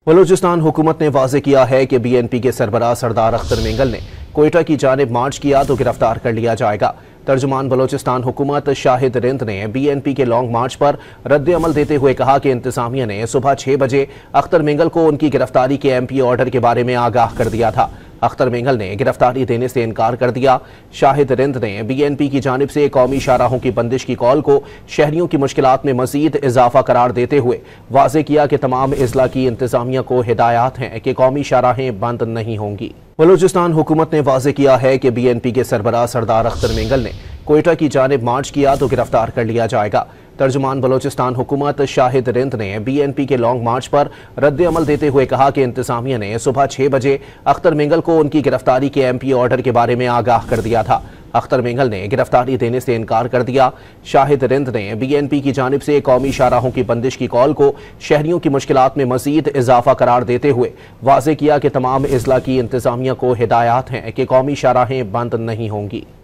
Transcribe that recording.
बलूचिस्तान हुकूमत ने वाज़ेह किया है कि बीएनपी के सरबराह सरदार अख्तर मेंगल ने कोयटा की जानिब मार्च किया तो गिरफ्तार कर लिया जाएगा। तर्जुमान बलूचिस्तान हुकूमत शाहिद रिंद ने बीएनपी के लॉन्ग मार्च पर रद्द अमल देते हुए कहा कि इंतजामिया ने सुबह 6 बजे अख्तर मेंगल को उनकी गिरफ्तारी के एमपी ऑर्डर के बारे में आगाह कर दिया था। अख्तर मेंगल ने गिरफ्तारी देने से इनकार कर दिया। शाहिद रिंद ने बीएनपी की जानिब से कौमी शाहराहों की बंदिश की कॉल को शहरियों की मुश्किलात में मजीद इजाफा करार देते हुए वाज़ेह किया कि तमाम अजला की इंतजामिया को हिदायत हैं कि कौमी शाहराहें बंद नहीं होंगी। बलूचिस्तान हुकूमत ने वाज़ेह किया है कि बीएनपी के सरबराह सरदार अख्तर मेंगल ने कोयटा की जानिब मार्च किया तो गिरफ्तार कर लिया जाएगा। तर्जुमान बलूचिस्तान हुकूमत शाहिद रिंद ने बीएनपी के लॉन्ग मार्च पर रद्द अमल देते हुए कहा कि इंतजामिया ने सुबह 6 बजे अख्तर मेंगल को उनकी गिरफ्तारी के एमपी ऑर्डर के बारे में आगाह कर दिया था। अख्तर मेंगल ने गिरफ्तारी देने से इनकार कर दिया। शाहिद रिंद ने बीएनपी की जानिब से कौमी शाहराहों की बंदिश की कॉल को शहरियों की मुश्किलात में मजीद इजाफा करार देते हुए वाज़ेह किया कि तमाम अजला की इंतजामिया को हिदायत हैं कि कौमी शाहराहें बंद नहीं होंगी।